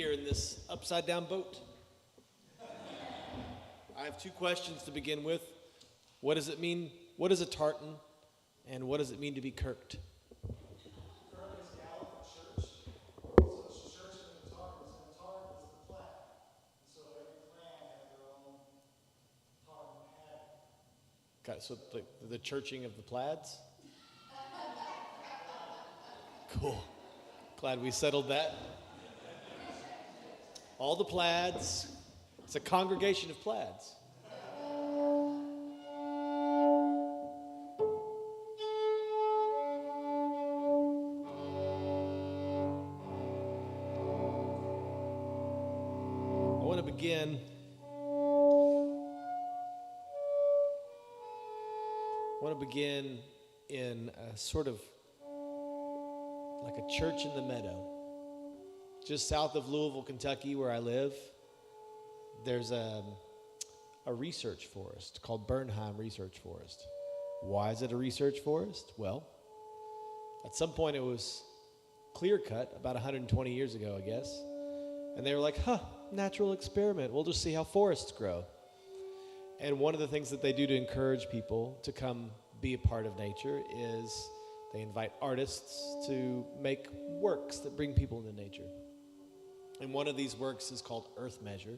here in this upside-down boat? I have two questions to begin with. What does it mean? What is a tartan? And what does it mean to be kirked? Kirk is Gallic for church. So it's church and the tartan. And the tartan is the flag. And so every clan has their own tartan hat. Okay, so the churching of the plaids? Cool. Glad we settled that. All the plaids. It's a congregation of plaids. I want to begin in a sort of like a church in the meadow. Just south of Louisville, Kentucky, where I live, there's a research forest called Bernheim Research Forest. Why is it a research forest? Well, at some point it was clear-cut, about 120 years ago, I guess. And they were like, natural experiment. We'll just see how forests grow. And one of the things that they do to encourage people to come be a part of nature is they invite artists to make works that bring people into nature. And one of these works is called Earth Measure.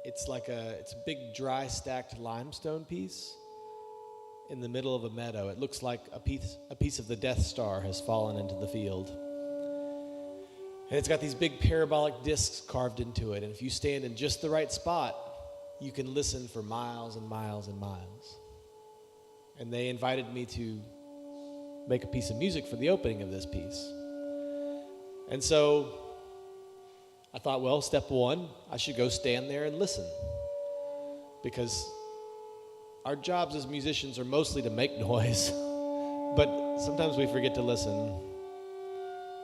It's a big dry stacked limestone piece in the middle of a meadow. It looks like a piece of the Death Star has fallen into the field. And it's got these big parabolic discs carved into it. And if you stand in just the right spot, you can listen for miles and miles and miles. And they invited me to make a piece of music for the opening of this piece. And so I thought, well, step one, I should go stand there and listen. Because our jobs as musicians are mostly to make noise, but sometimes we forget to listen.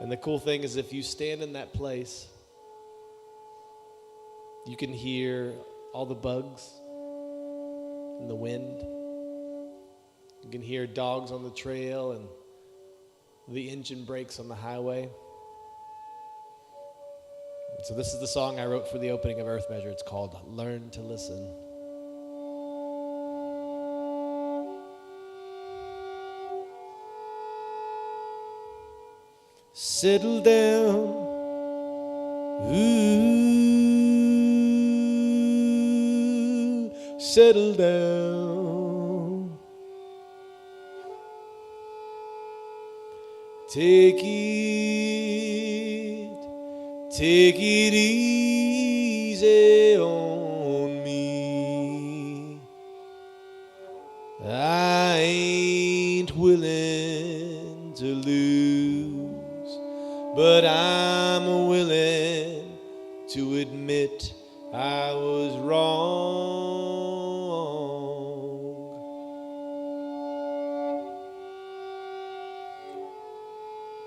And the cool thing is if you stand in that place, you can hear all the bugs and the wind. You can hear dogs on the trail and the engine brakes on the highway. And so this is the song I wrote for the opening of Earth Measure. It's called Learn to Listen. Settle down, ooh, settle down. Take it easy on me. I ain't willing to lose, but I'm willing to admit I was wrong.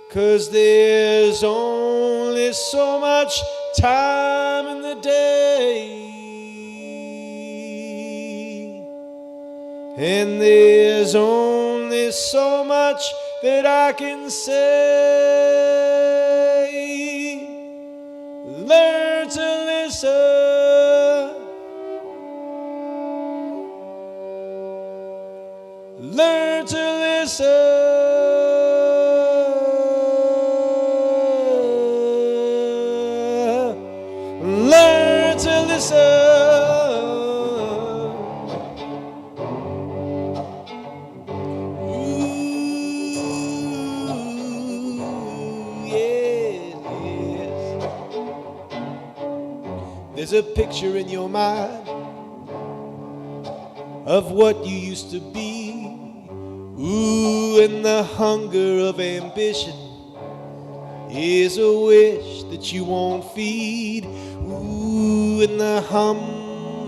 'Cause there's only so much time in the day, and there's only so much that I can say. Learn to listen. Learn to listen. Learn to listen. There's a picture in your mind of what you used to be. Ooh, and the hunger of ambition is a wish that you won't feed. Ooh, and the hum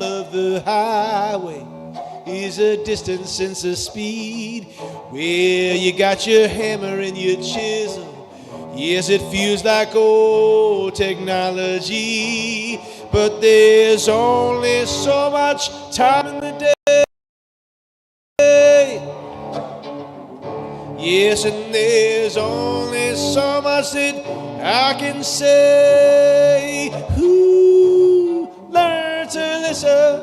of the highway is a distant sense of speed. Well, you got your hammer and your chisel. Yes, it feels like old technology, but there's only so much time in the day. Yes, and there's only so much that I can say. Ooh, learn to listen.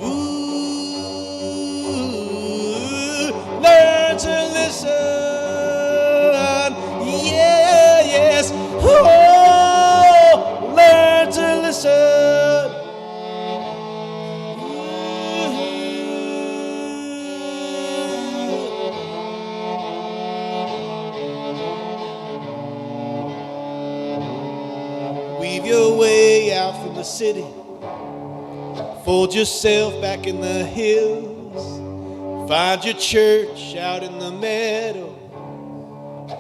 Ooh, learn to listen. Yeah, yes. Oh, learn to listen. Weave your way out from the city. Fold yourself back in the hills. Find your church out in the meadow.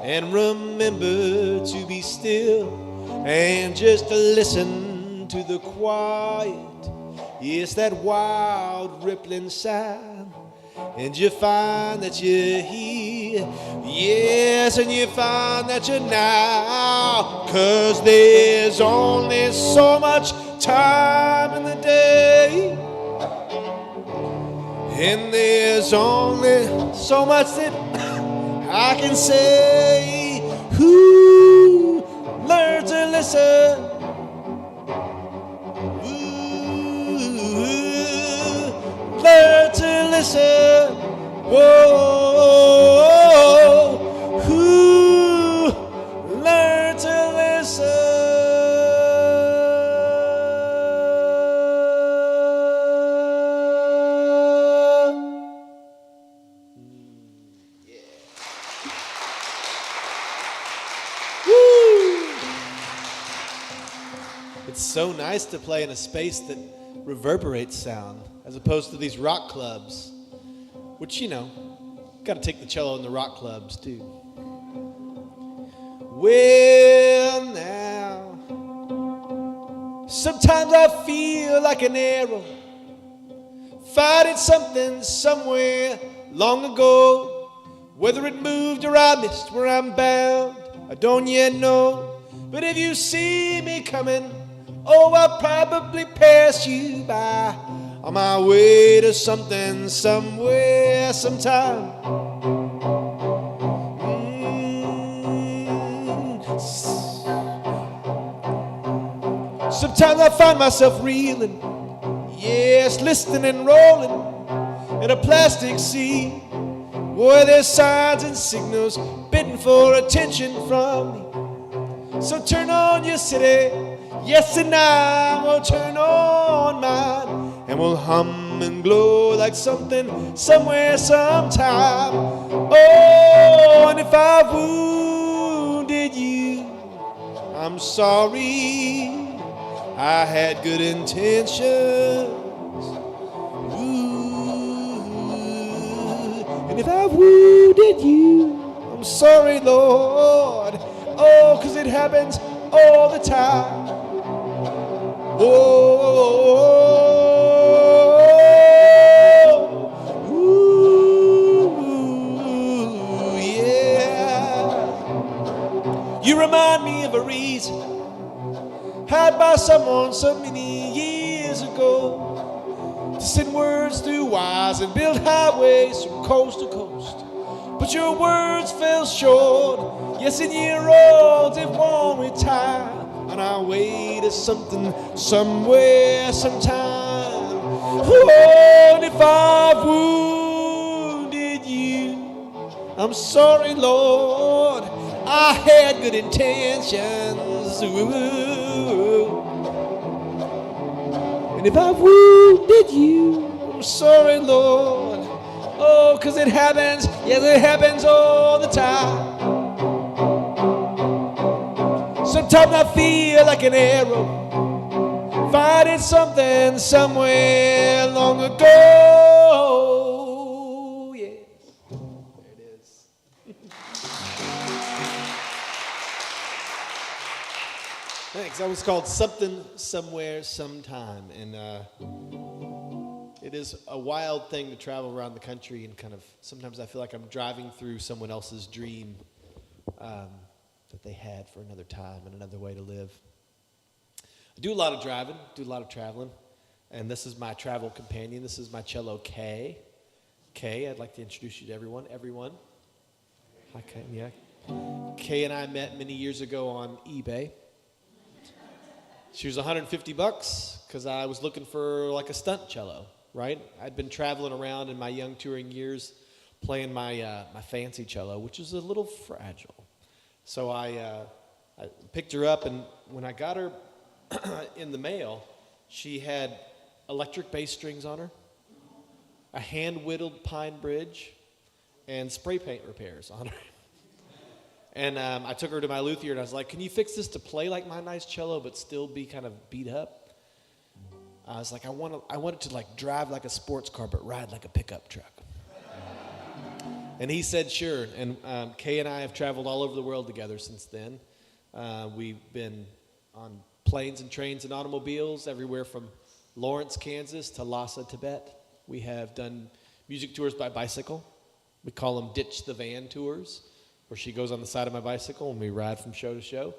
And remember to be still and just to listen to the quiet. Yes, that wild rippling sound. And you find that you're here. Yes, and you find that you're now. 'Cause there's only so much time in the day. And there's only so much that I can say. Ooh, learn to listen. Ooh, learn to listen. Whoa, ooh, learn to listen. It's so nice to play in a space that reverberates sound, as opposed to these rock clubs, which, you know, got to take the cello in the rock clubs too. Well, now, sometimes I feel like an arrow fighting something somewhere long ago. Whether it moved or I missed where I'm bound, I don't yet know. But if you see me coming, oh, I'll probably pass you by on my way to something, somewhere, sometime. Sometimes I find myself reeling, yes, listening and rolling in a plastic sea. Boy, there's signs and signals bidding for attention from me. So turn on your city, yes, and I will turn on mine, and we'll hum and glow like something, somewhere, sometime. Oh, and if I've wounded you, I'm sorry. I had good intentions. Ooh, and if I've wounded you, I'm sorry, Lord. Oh, 'cause it happens all the time. Oh, ooh, yeah. You remind me of a reason had by someone so many years ago to send words through wires and build highways from coast to coast. But your words fell short. Yes, and year-olds have worn with time on our way to something, somewhere, sometime. Oh, and if I've wounded you, I'm sorry, Lord. I had good intentions. Ooh. And if I've wounded you, I'm sorry, Lord. Oh, 'cause it happens, yes, it happens all the time. Sometimes I feel like an arrow fighting something somewhere long ago. Yes, there it is. Thanks. That was called Something, Somewhere, Sometime. And it is a wild thing to travel around the country and kind of, sometimes I feel like I'm driving through someone else's dream that they had for another time and another way to live. I do a lot of driving, do a lot of traveling, and this is my travel companion. This is my cello K. Kay. I'd like to introduce you to everyone. Hi, Kay. Yeah. Kay and I met many years ago on eBay. She was $150 because I was looking for like a stunt cello, right? I'd been traveling around in my young touring years playing my fancy cello, which is a little fragile. So I picked her up, and when I got her in the mail, she had electric bass strings on her, a hand-whittled pine bridge, and spray paint repairs on her. And I took her to my luthier, and I was like, can you fix this to play like my nice cello but still be kind of beat up? I was like, I want it to like drive like a sports car but ride like a pickup truck. And he said, sure. And Kay and I have traveled all over the world together since then. We've been on planes and trains and automobiles everywhere from Lawrence, Kansas to Lhasa, Tibet. We have done music tours by bicycle. We call them Ditch the Van tours, where she goes on the side of my bicycle and we ride from show to show.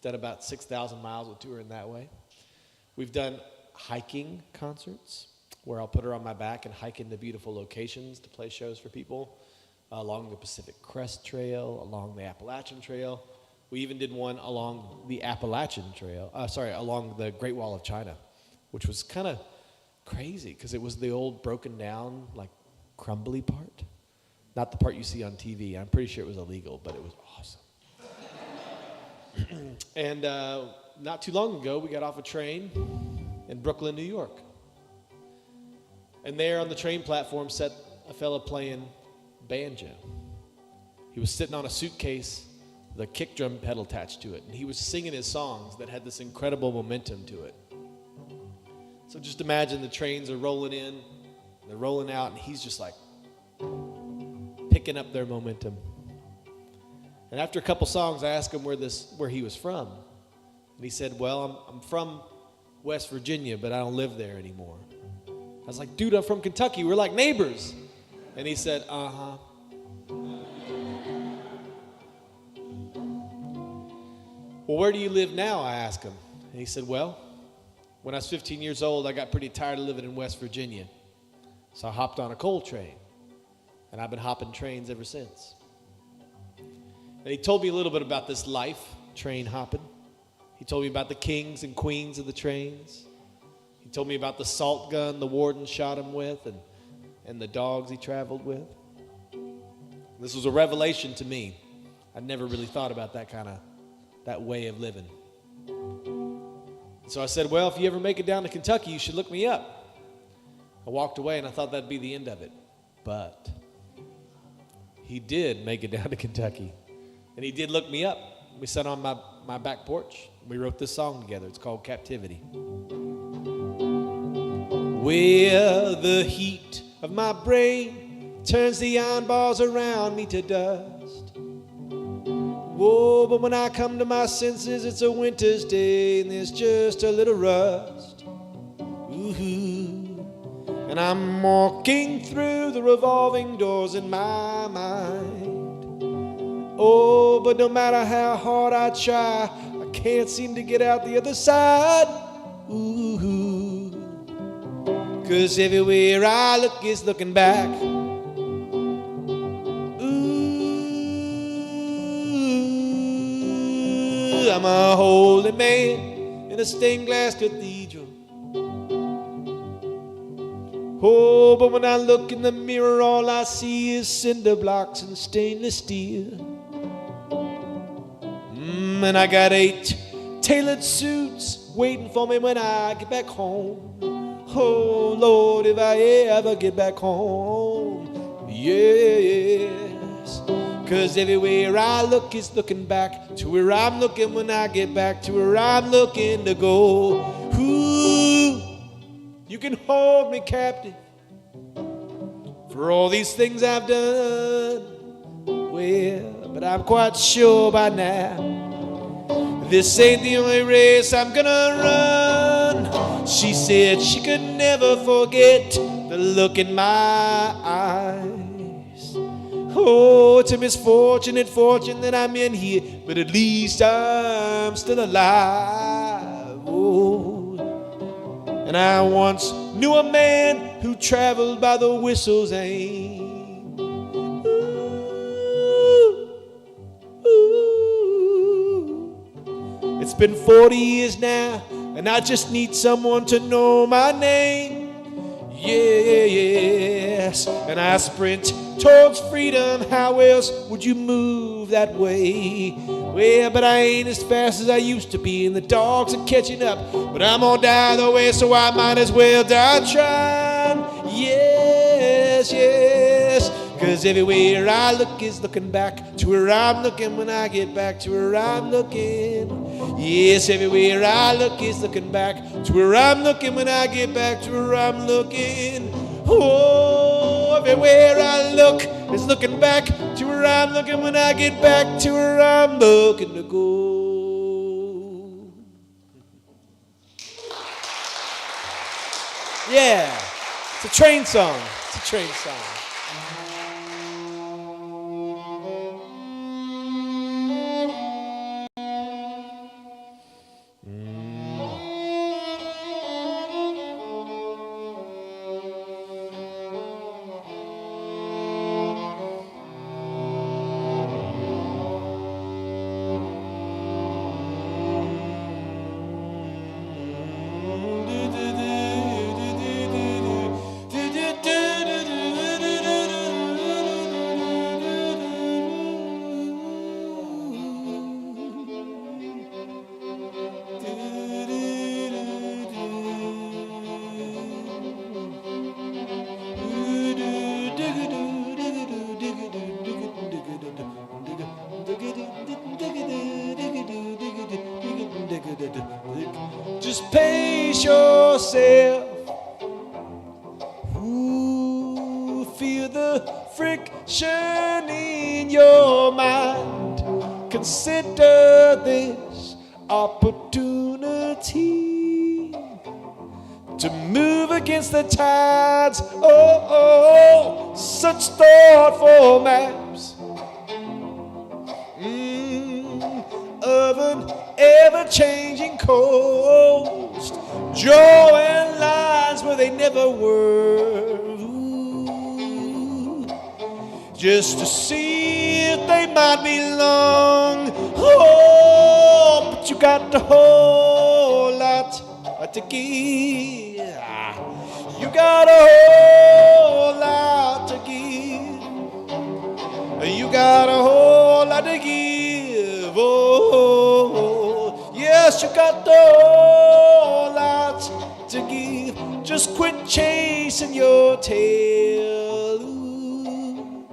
Done about 6,000 miles of touring that way. We've done hiking concerts, where I'll put her on my back and hike into beautiful locations to play shows for people, along the Pacific Crest Trail, along the Appalachian Trail. We even did one along the Appalachian Trail, along the Great Wall of China, which was kind of crazy because it was the old broken down, like crumbly part. Not the part you see on TV. I'm pretty sure it was illegal, but it was awesome. And not too long ago, we got off a train in Brooklyn, New York. And there on the train platform sat a fella playing banjo. He was sitting on a suitcase with a kick drum pedal attached to it, and he was singing his songs that had this incredible momentum to it. So just imagine the trains are rolling in, they're rolling out, and he's just like picking up their momentum. And after a couple songs, I asked him where he was from, and he said, well, I'm from West Virginia, but I don't live there anymore. I was like, dude, I'm from Kentucky, we're like neighbors. And he said, uh-huh. Well, where do you live now? I asked him. And he said, well, when I was 15 years old, I got pretty tired of living in West Virginia. So I hopped on a coal train. And I've been hopping trains ever since. And he told me a little bit about this life, train hopping. He told me about the kings and queens of the trains. He told me about the salt gun the warden shot him with, and the dogs he traveled with. This was a revelation to me. I'd never really thought about that way of living. So I said, well, if you ever make it down to Kentucky, you should look me up. I walked away and I thought that'd be the end of it. But he did make it down to Kentucky. And he did look me up. We sat on my back porch. We wrote this song together. It's called Captivity. Where the heat of my brain turns the iron bars around me to dust. Whoa, but when I come to my senses, it's a winter's day and there's just a little rust. Ooh, and I'm walking through the revolving doors in my mind. Oh, but no matter how hard I try, I can't seem to get out the other side. Ooh, 'cause everywhere I look is looking back. Ooh, I'm a holy man in a stained glass cathedral. Oh, but when I look in the mirror, all I see is cinder blocks and stainless steel. And I got 8 tailored suits waiting for me when I get back home. Oh, Lord, if I ever get back home. Yes, 'cause everywhere I look is looking back to where I'm looking when I get back to where I'm looking to go. Ooh, you can hold me captive for all these things I've done. Well, but I'm quite sure by now this ain't the only race I'm gonna run. She said she could never forget the look in my eyes. Oh, it's a misfortunate fortune that I'm in here, but at least I'm still alive. Oh, and I once knew a man who traveled by the whistle's aim. been 40 years now, and I just need someone to know my name. Yes, and I sprint towards freedom. How else would you move that way? Well, but I ain't as fast as I used to be, and the dogs are catching up. But I'm gonna die the way, so I might as well die trying. Yes, yes, 'cause everywhere I look is looking back to where I'm looking when I get back to where I'm looking. Yes, everywhere I look is looking back to where I'm looking when I get back to where I'm looking. Oh, everywhere I look is looking back to where I'm looking when I get back to where I'm looking to go. Yeah, it's a train song. It's a train song. Just pace yourself. Ooh, feel the friction in your mind. Consider this opportunity to move against the tides. Oh, such thoughtful maps of an ever-changing coast, drawing lines where they never were. Ooh, just to see if they might be long. Oh, but you got a whole lot to give. You got a whole lot to give. You got a whole lot to give. Oh, yes, you got a whole lot to give. Just quit chasing your tail. Ooh,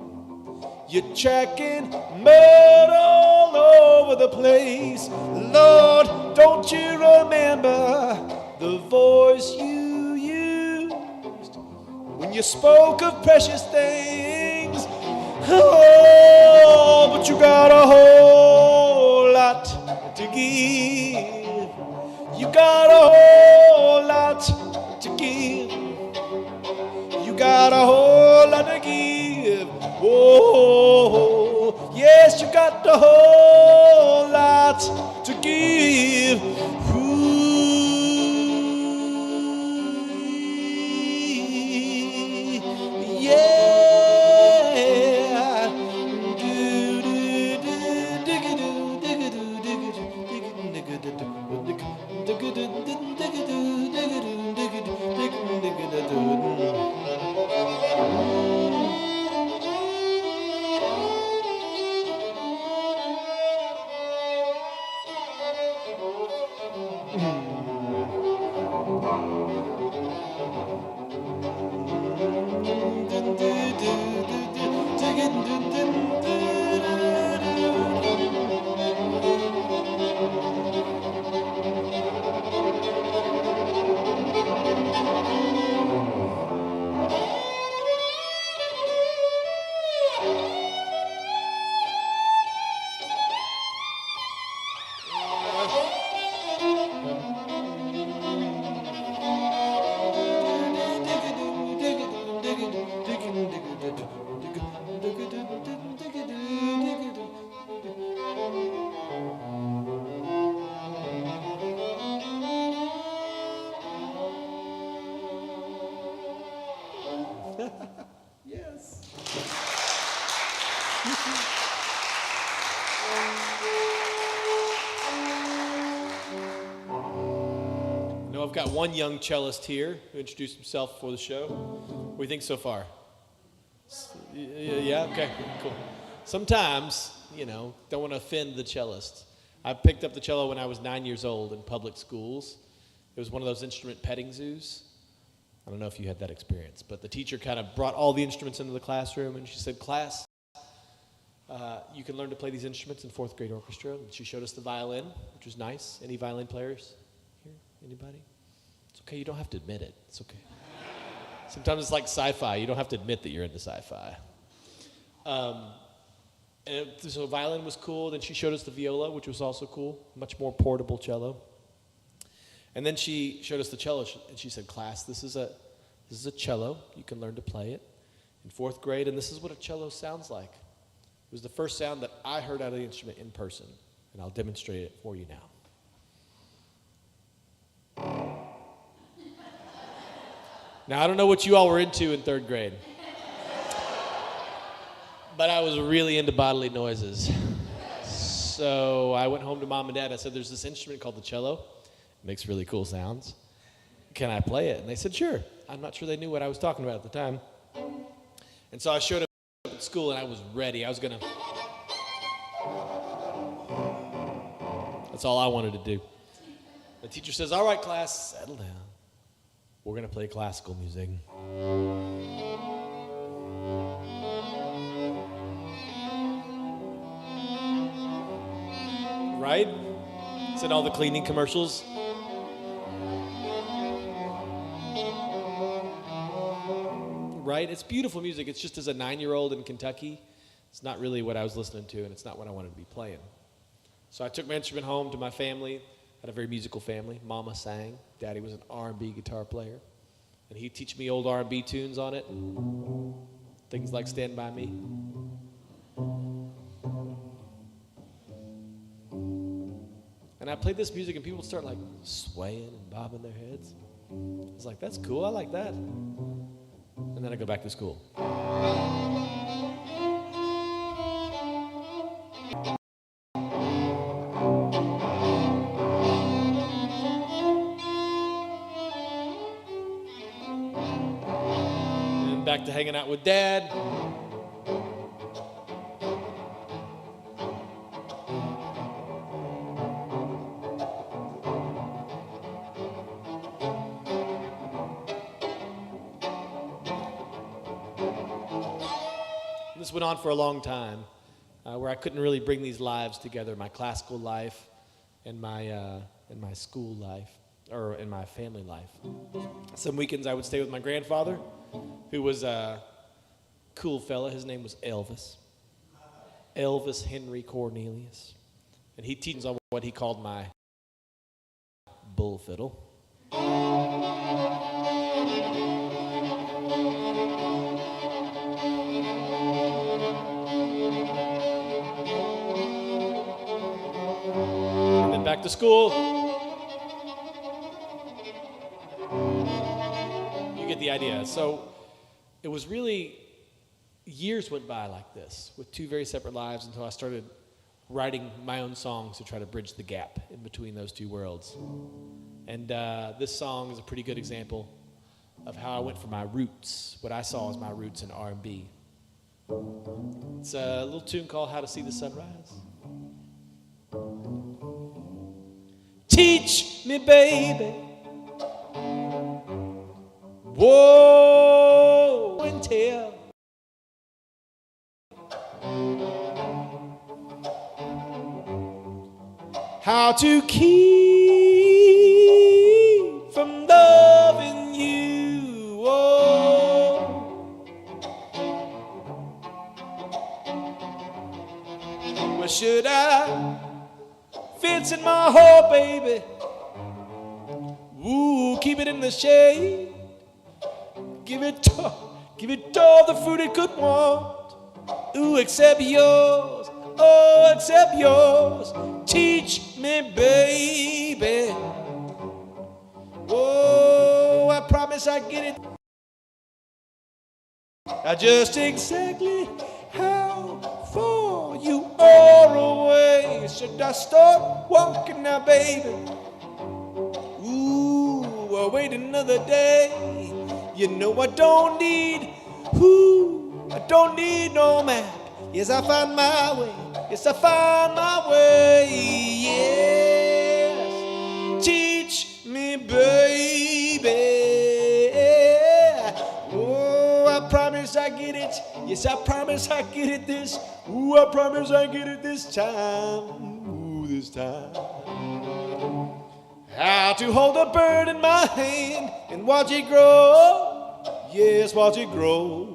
you're tracking mud all over the place. Lord, don't you remember the voice you used when you spoke of precious things? Oh, but you got a whole lot to give. You got a whole lot to give. You got a whole lot to give. Oh, yes, you got a whole lot to give. I've got one young cellist here who introduced himself for the show. What do you think so far? Yeah, okay, cool. Sometimes, don't want to offend the cellist. I picked up the cello when I was 9 years old in public schools. It was one of those instrument petting zoos. I don't know if you had that experience, but the teacher kind of brought all the instruments into the classroom, and she said, class, you can learn to play these instruments in fourth grade orchestra. And she showed us the violin, which was nice. Any violin players here? Anybody? It's okay, you don't have to admit it. It's okay. Sometimes it's like sci-fi. You don't have to admit that you're into sci-fi. So violin was cool. Then she showed us the viola, which was also cool. Much more portable cello. And then she showed us the cello, and she said, class, this is a cello. You can learn to play it in fourth grade, and this is what a cello sounds like. It was the first sound that I heard out of the instrument in person, and I'll demonstrate it for you now. Now, I don't know what you all were into in third grade, but I was really into bodily noises. So I went home to mom and dad. I said, there's this instrument called the cello. It makes really cool sounds. Can I play it? And they said, sure. I'm not sure they knew what I was talking about at the time. And so I showed up at school, and I was ready. That's all I wanted to do. The teacher says, all right, class, settle down. We're going to play classical music. Right? It's in all the cleaning commercials. Right? It's beautiful music. It's just as a 9-year-old in Kentucky, it's not really what I was listening to, and it's not what I wanted to be playing. So I took my instrument home to my family. Had a very musical family. Mama sang. Daddy was an R&B guitar player. And he'd teach me old R&B tunes on it. Things like Stand By Me. And I played this music, and people would start like swaying and bobbing their heads. I was like, that's cool. I like that. And then I go back to school. And back to hanging out with Dad. This went on for a long time, where I couldn't really bring these lives together, my classical life and my school life, or in my family life. Some weekends I would stay with my grandfather, who was a cool fella. His name was Elvis Henry Cornelius. And he teaches on what he called my bull fiddle. Back to school. You get the idea. So it was really, years went by like this with two very separate lives until I started writing my own songs to try to bridge the gap in between those two worlds. And this song is a pretty good example of how I went for my roots, what I saw as my roots in R&B. It's a little tune called How to See the Sunrise. Teach me, baby. Whoa, and tell. How to keep from loving you. Oh. Where should I fence in my hole, baby? Ooh, keep it in the shade. Give it all the fruit it could want. Ooh, except yours. Oh, except yours. Teach me, baby. Oh, I promise I get it. I just exactly how far you are away. Should I start walking now, baby? Ooh, or wait another day. You know I don't need, I don't need no map. Yes, I find my way. Yes, I find my way. Yes, teach me, baby. Oh, I promise I get it. Yes, I promise I get it this. Ooh, I promise I get it this time. Ooh, this time. How to hold a bird in my hand and watch it grow. Yes, watch it grow.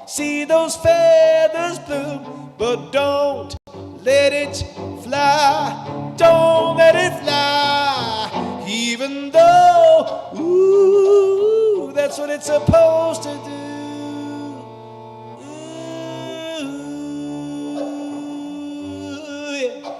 See those feathers bloom, but don't let it fly. Don't let it fly. Even though, ooh, that's what it's supposed to do. Ooh, yeah.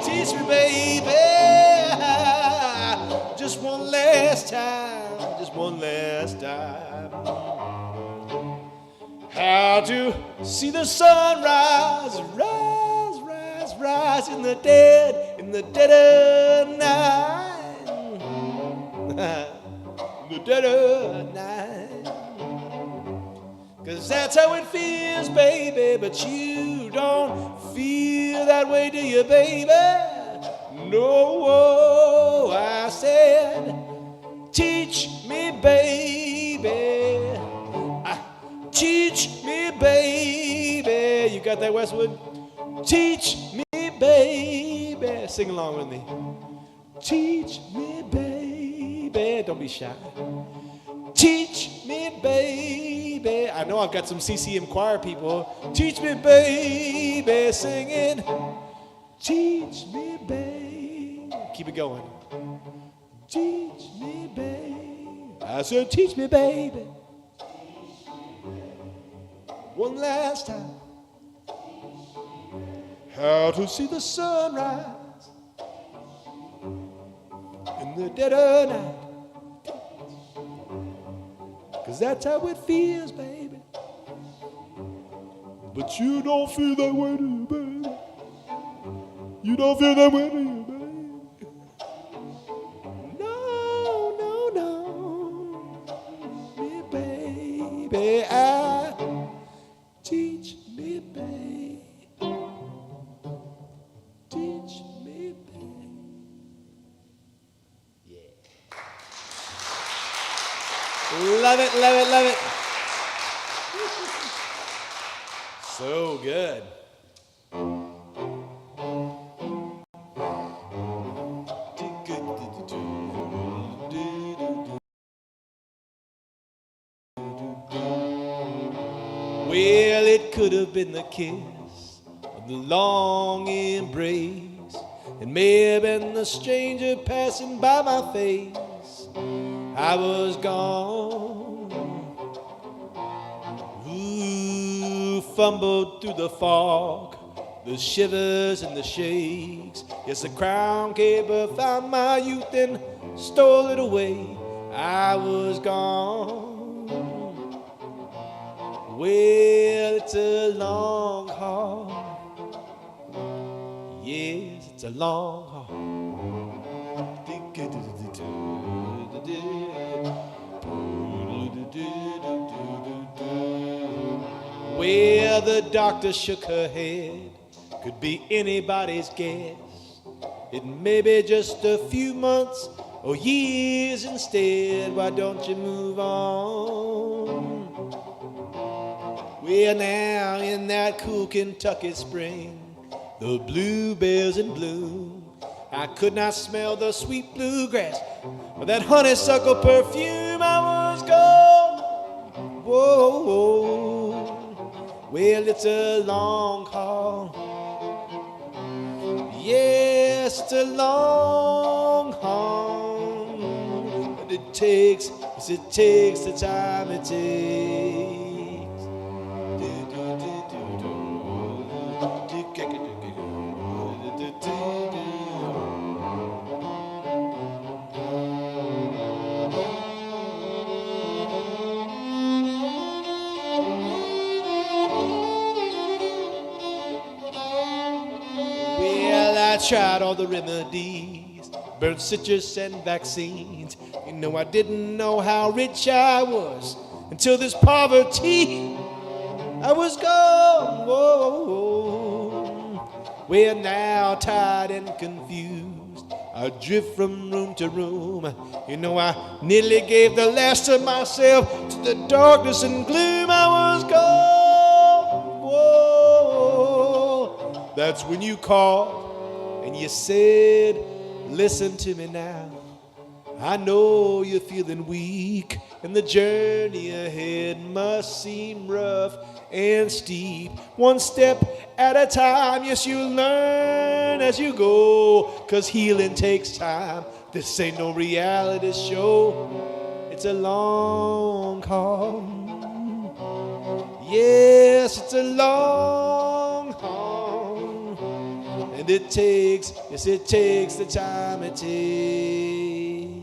Teach me, baby, just one last time, just one last time. How to see the sun rise, rise, rise, rise in the dead of night, in the dead of night. 'Cause that's how it feels, baby, but you don't feel that way, do you, baby? No, I said, teach me, baby. Teach me, baby. You got that, Westwood? Teach me, baby. Sing along with me. Teach me, baby. Don't be shy. Teach me, baby. I know I've got some CCM choir people. Teach me, baby. Singing. Teach me, baby. Keep it going. Teach me, baby. I said, teach me, baby. One last time. How to see the sunrise in the dead of night. 'Cause that's how it feels, baby. But you don't feel that way, do you, baby? You don't feel that way, do you, baby? No, no, no. Me, baby, teach me, baby. Teach me, baby. Yeah. Love it, love it, love it. So good. Well, it could have been the kiss of the long embrace. It may have been the stranger passing by my face. I was gone. Ooh, fumbled through the fog, the shivers and the shakes. Yes, the crown keeper found my youth and stole it away. I was gone. Well, it's a long haul. Yes, it's a long haul. Well, the doctor shook her head. Could be anybody's guess. It may be just a few months or years instead. Why don't you move on? Well, now in that cool Kentucky spring, the bluebells in bloom. I could not smell the sweet bluegrass, but that honeysuckle perfume, I was gone. Whoa, whoa. Well, it's a long haul. Yes, it's a long haul. But it takes the time it takes. I tried all the remedies, burnt citrus and vaccines. You know, I didn't know how rich I was until this poverty, I was gone. Whoa. Well, now tired and confused, I drift from room to room. You know, I nearly gave the last of myself to the darkness and gloom. I was gone. Whoa. That's when you called and you said, listen to me now. I know you're feeling weak, and the journey ahead must seem rough and steep. One step at a time, yes, you learn as you go, 'cause healing takes time. This ain't no reality show. It's a long haul. Yes, it's a long haul. And it takes the time it takes.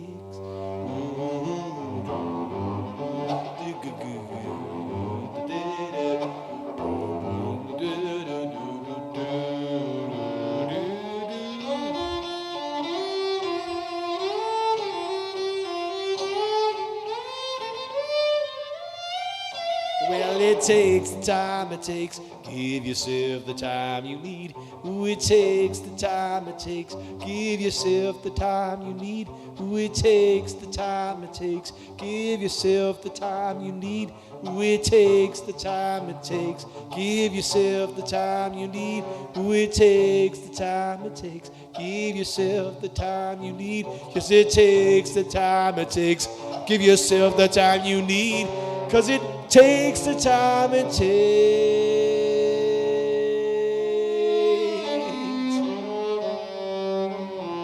Well, it takes the time it takes. Give yourself the time you need. Ooh, it takes the time it takes. Give yourself the time you need. Ooh, it takes the time it takes. Give yourself the time you need. Ooh, it takes the time it takes. Give yourself the time you need. Ooh, it takes the time it takes. Give yourself the time you need. Yes, it takes the time it takes. Give yourself the time you need. 'Cause it takes the time it takes.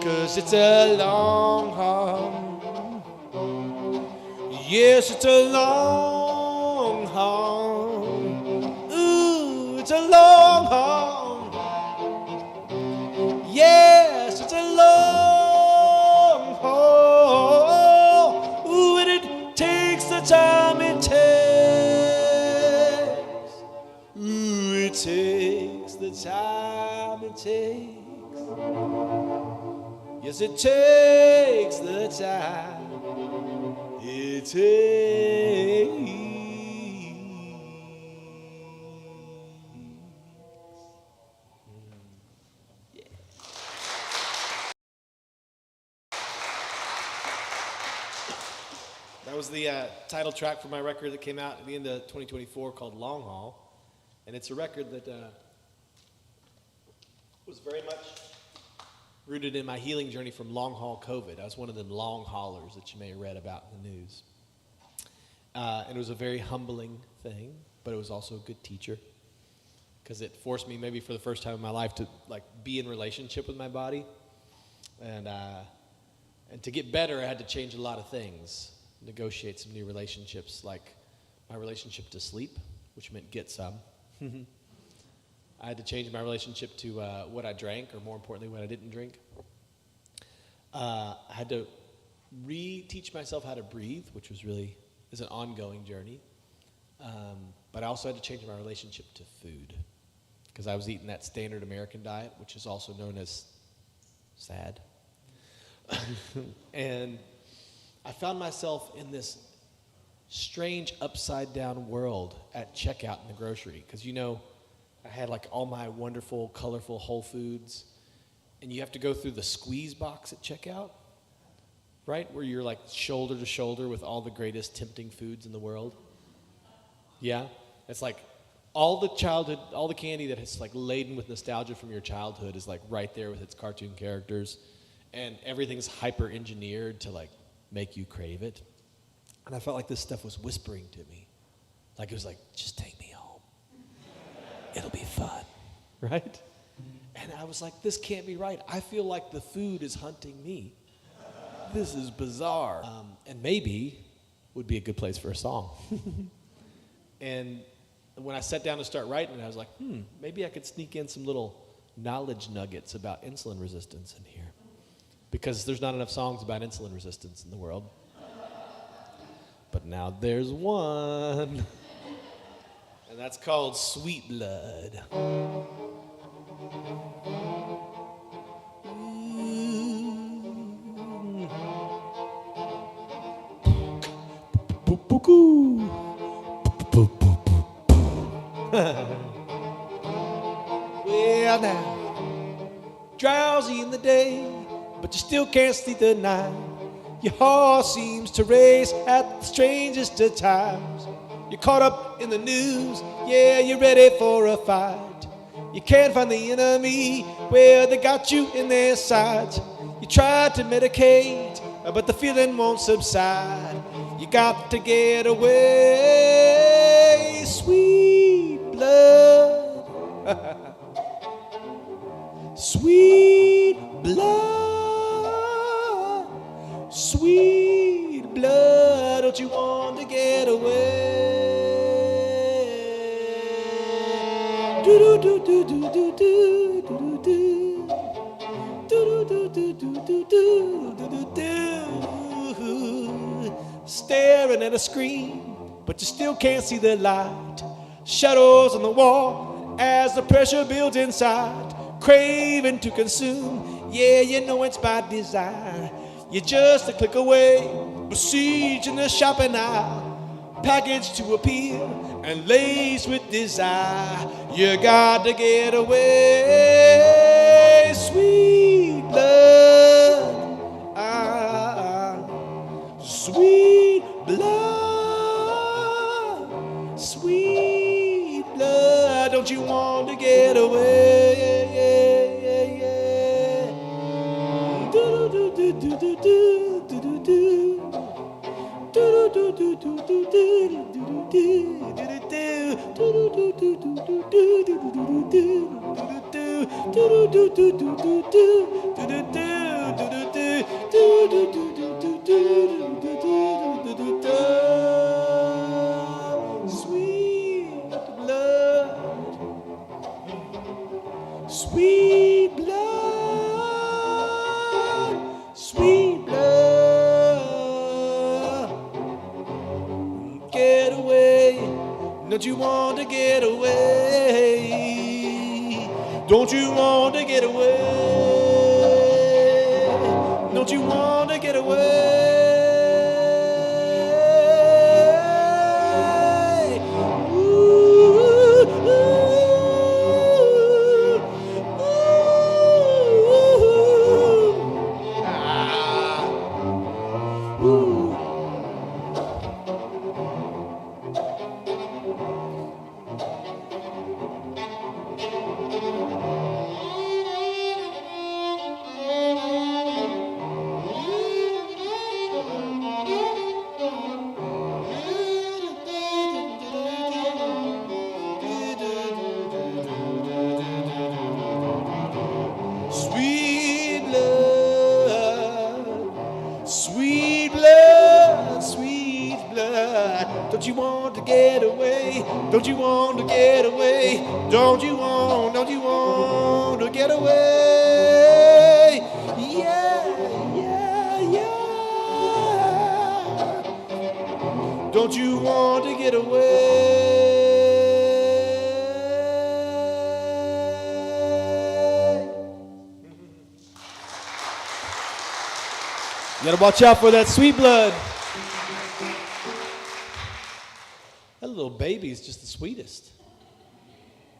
'Cause it's a long haul. Yes, it's a long haul. Ooh, it's a long haul. Yes, it's a long haul. Ooh, and it takes the time it takes. Ooh, it takes the time it takes. Yes, it takes the time it takes. Yeah. That was the title track for my record that came out at the end of 2024 called Long Haul. And it's a record that was very much rooted in my healing journey from long haul COVID. I was one of them long haulers that you may have read about in the news. And it was a very humbling thing, but it was also a good teacher because it forced me maybe for the first time in my life to like be in relationship with my body. And to get better, I had to change a lot of things, negotiate some new relationships, like my relationship to sleep, which meant get some. I had to change my relationship to what I drank, or more importantly, what I didn't drink. I had to re-teach myself how to breathe, which is an ongoing journey. But I also had to change my relationship to food, because I was eating that standard American diet, which is also known as sad. And I found myself in this strange upside-down world at checkout in the grocery, because I had like all my wonderful, colorful Whole Foods, and you have to go through the squeeze box at checkout, right? Where you're like shoulder to shoulder with all the greatest tempting foods in the world. Yeah? It's like all the candy that is like laden with nostalgia from your childhood is like right there with its cartoon characters, and everything's hyper engineered to like make you crave it. And I felt like this stuff was whispering to me. Like it was like, just take me home. It'll be fun, right? And I was like, this can't be right. I feel like the food is hunting me. This is bizarre. And maybe would be a good place for a song. And when I sat down to start writing it, I was like, maybe I could sneak in some little knowledge nuggets about insulin resistance in here. Because there's not enough songs about insulin resistance in the world. But now there's one. And that's called Sweet Blood. Well now, drowsy in the day, but you still can't sleep the night. Your heart seems to race at the strangest of times. You're caught up in the news, yeah, you're ready for a fight. You can't find the enemy, well, they got you in their sights. You tried to medicate, but the feeling won't subside. You got to get away, sweet blood. Sweet blood, sweet blood, don't you want to get away? Do do do do do do do do do do do do do do do do. Staring at a screen, but you still can't see the light. Shadows on the wall as the pressure builds inside. Craving to consume, yeah, you know it's by desire. You're just a click away, besieged in the shopping aisle. Packaged to appeal and laced with desire. You got to get away, sweet blood. Sweet blood, sweet blood, don't you want to get away? Do do do do do do do do. Do do do do do do do do Sweet blood, sweet blood, sweet blood. Get away, don't you want to get away? Don't you want to get away? Don't you want to get away? Ooh, ooh, ooh, ah, ooh. Sweet blood, sweet blood, sweet blood. Don't you want to get away? Don't you want to get away? Don't you want to get away? Yeah, yeah, yeah. Don't you want to get away? You gotta watch out for that sweet blood. That little baby is just the sweetest.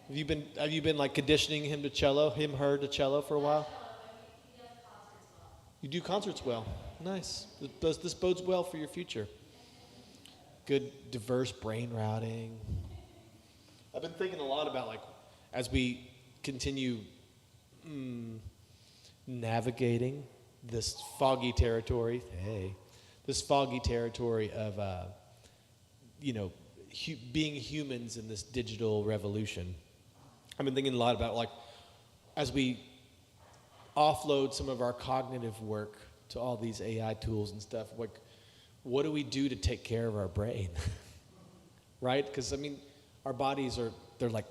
Have you been like conditioning him to cello, her to cello for a while? You do concerts well. Nice. This bodes well for your future. Good, diverse brain routing. I've been thinking a lot about, like, as we continue navigating this foggy territory, of, being humans in this digital revolution. I've been thinking a lot about, like, as we offload some of our cognitive work to all these AI tools and stuff, like, what do we do to take care of our brain? Right? Because, I mean, our bodies they're like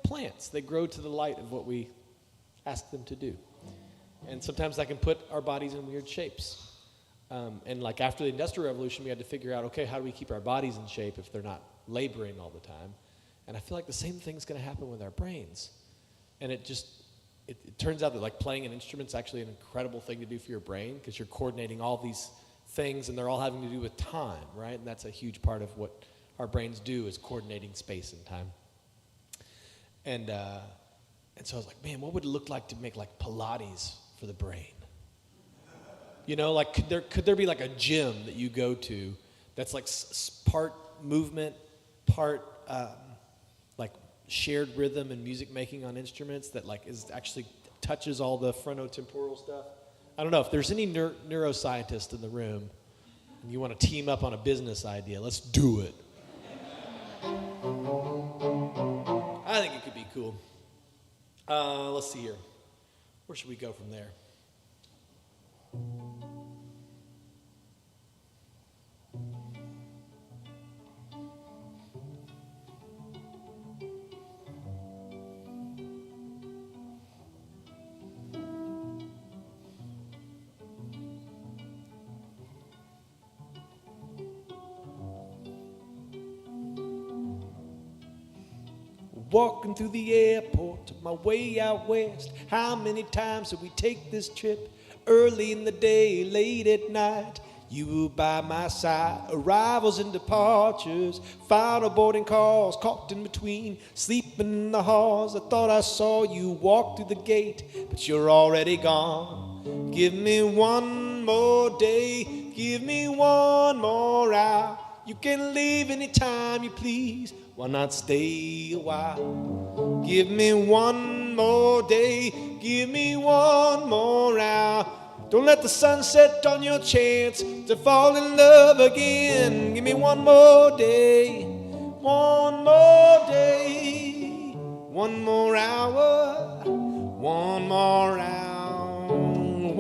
plants. They grow to the light of what we ask them to do. And sometimes that can put our bodies in weird shapes. And like after the Industrial Revolution, we had to figure out, okay, how do we keep our bodies in shape if they're not laboring all the time? And I feel like the same thing's going to happen with our brains. And it turns out that, like, playing an instrument's actually an incredible thing to do for your brain, because you're coordinating all these things and they're all having to do with time, right? And that's a huge part of what our brains do, is coordinating space and time. And so I was like, man, what would it look like to make, like, Pilates for the brain? You know, like, could there be like a gym that you go to that's like part movement, part like shared rhythm and music making on instruments that, like, is actually touches all the frontotemporal stuff? I don't know if there's any neuroscientists in the room and you want to team up on a business idea. Let's do it. I think it could be cool. Let's see here. Where should we go from there? Walking through the airport on my way out west. How many times did we take this trip? Early in the day, late at night, you were by my side. Arrivals and departures, final boarding calls, caught in between, sleeping in the halls. I thought I saw you walk through the gate, but you're already gone. Give me one more day, give me one more hour. You can leave anytime you please, why not stay a while? Give me one more day, give me one more hour. Don't let the sun set on your chance to fall in love again. Give me one more day, one more day, one more hour, one more hour.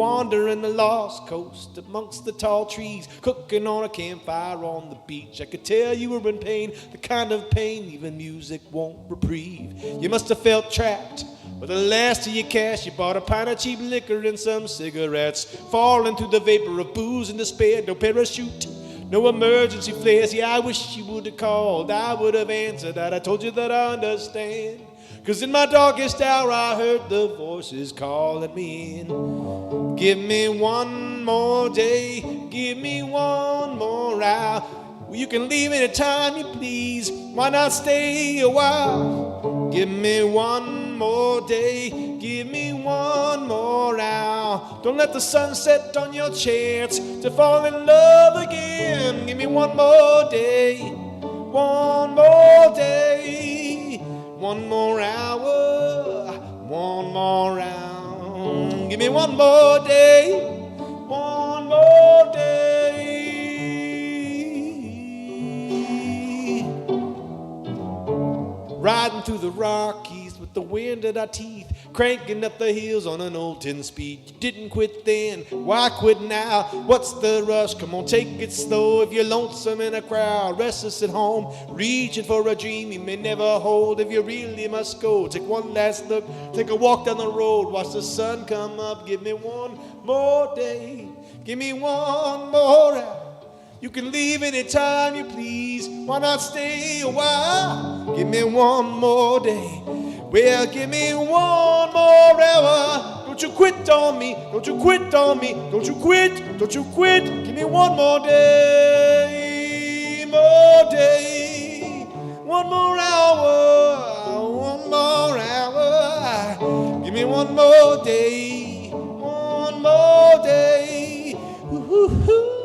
Wandering the lost coast amongst the tall trees, cooking on a campfire on the beach. I could tell you were in pain, the kind of pain even music won't reprieve. You must have felt trapped with the last of your cash. You bought a pint of cheap liquor and some cigarettes, falling through the vapor of booze and despair. No parachute, no emergency flares. Yeah, I wish you would have called, I would have answered that. I told you that I understand, 'cause in my darkest hour I heard the voices calling me in. Give me one more day, give me one more hour. Well, you can leave anytime you please, why not stay a while? Give me one more day, give me one more hour. Don't let the sun set on your chance to fall in love again. Give me one more day, one more day, one more hour, one more hour. Give me one more day, one more day. Riding through the Rockies with the wind at our teeth, cranking up the hills on an old 10-speed. You didn't quit then, why quit now? What's the rush? Come on, take it slow. If you're lonesome in a crowd, restless at home, reaching for a dream you may never hold. If you really must go, take one last look, take a walk down the road, watch the sun come up. Give me one more day, give me one more hour. You can leave anytime you please, why not stay a while? Give me one more day, well, give me one more hour. Don't you quit on me, don't you quit on me, don't you quit, don't you quit. Give me one more day, one more hour, one more hour. Give me one more day, one more day. Ooh-hoo-hoo.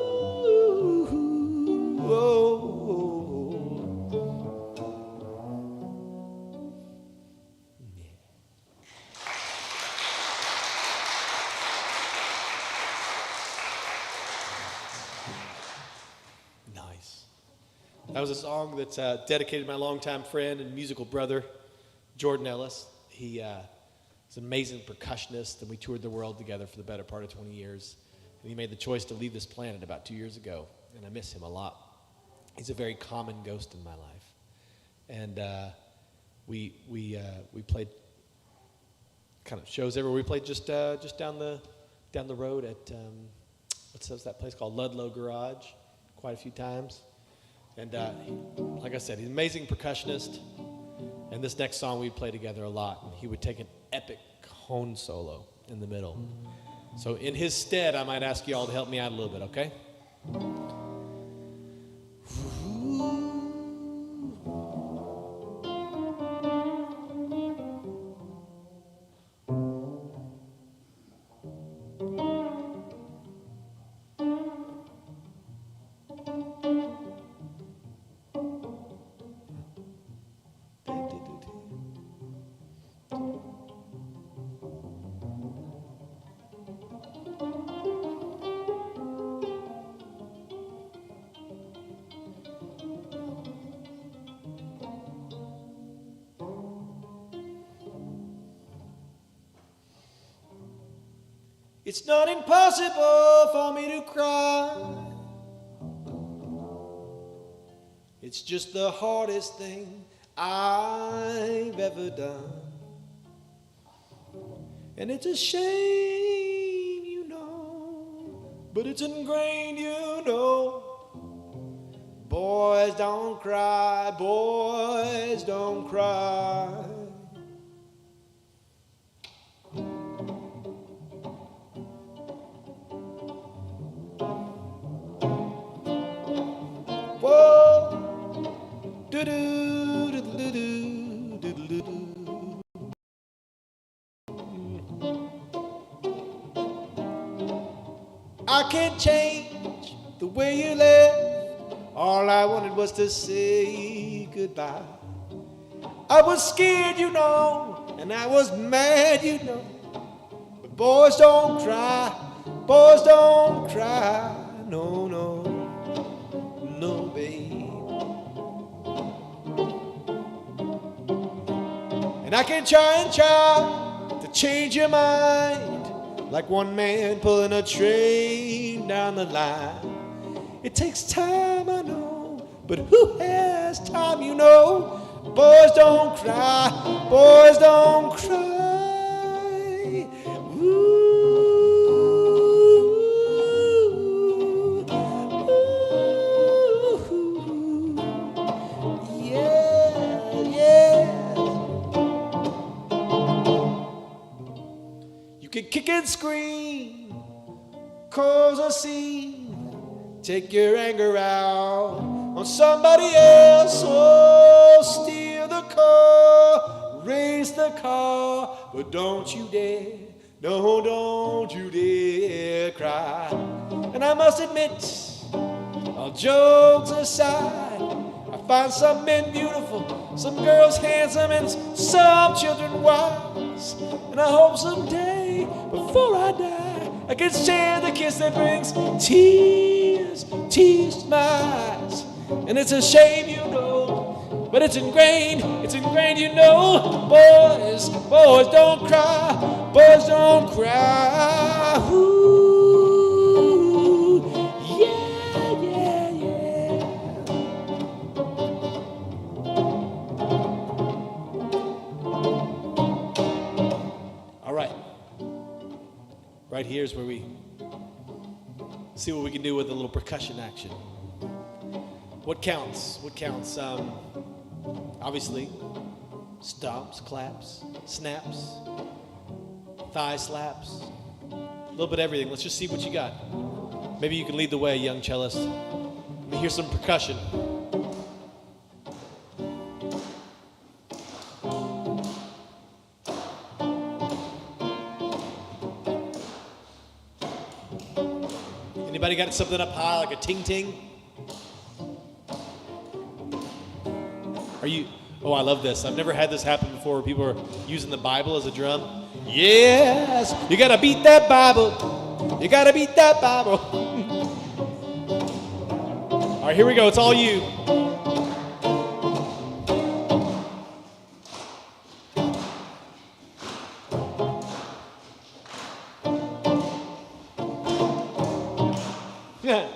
That was a song that's dedicated to my longtime friend and musical brother, Jordan Ellis. He is an amazing percussionist, and we toured the world together for the better part of 20 years. And he made the choice to leave this planet about 2 years ago, and I miss him a lot. He's a very common ghost in my life. And we played kind of shows everywhere. We played just down the road at what's that place called? Ludlow Garage, quite a few times. And like I said, he's an amazing percussionist. And this next song we'd play together a lot. And he would take an epic horn solo in the middle. So in his stead, I might ask you all to help me out a little bit, okay? It's not impossible for me to cry. It's just the hardest thing I've ever done. And it's a shame, you know, but it's ingrained, you know. Boys don't cry, boys don't cry. I can't change the way you left. All I wanted was to say goodbye. I was scared, you know, and I was mad, you know. But boys don't cry, boys don't cry. No, no, no, babe. And I can try and try to change your mind, like one man pulling a train down the line. It takes time, I know, but who has time, you know? Boys don't cry, boys don't cry. Ooh, ooh, yeah, yeah. You can kick and scream, cause a scene, take your anger out on somebody else. Oh, steal the car, race the car, but don't you dare, no, don't you dare cry. And I must admit, all jokes aside, I find some men beautiful, some girls handsome, and some children wise. And I hope someday, before I die, I can share the kiss that brings tears, tears to my eyes. And it's a shame, you know, but it's ingrained, you know. Boys, boys don't cry, boys don't cry. Ooh, yeah, yeah, yeah. All right. Right here is where we see what we can do with a little percussion action. What counts? What counts? Obviously, stomps, claps, snaps, thigh slaps, a little bit of everything. Let's just see what you got. Maybe you can lead the way, young cellist. Let me hear some percussion. Anybody got something up high like a ting-ting? Are you, oh, I love this. I've never had this happen before where people are using the Bible as a drum. Yes, you gotta beat that Bible. You gotta beat that Bible. All right, here we go. It's all you. Yeah.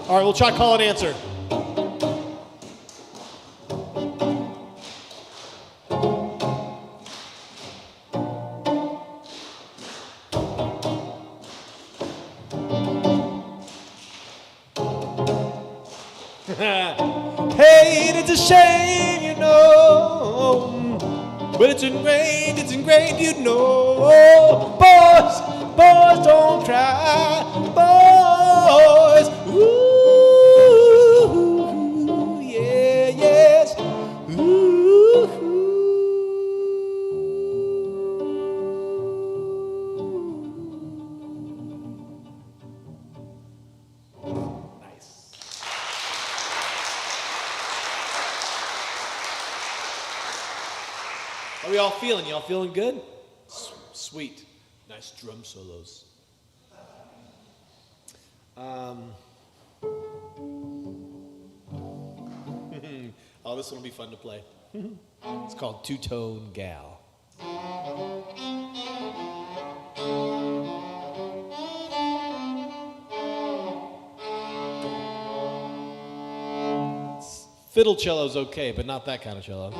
All right, we'll try call and answer. Hey, it's a shame, you know, but it's ingrained, you know. Boys don't cry, boys, ooh, yeah, yes, ooh. Nice. How are y'all feeling? Y'all feeling good? Sweet. Nice drum solos. Oh, this one will be fun to play. It's called Two-Tone Gal. Fiddle cello's okay, but not that kind of cello.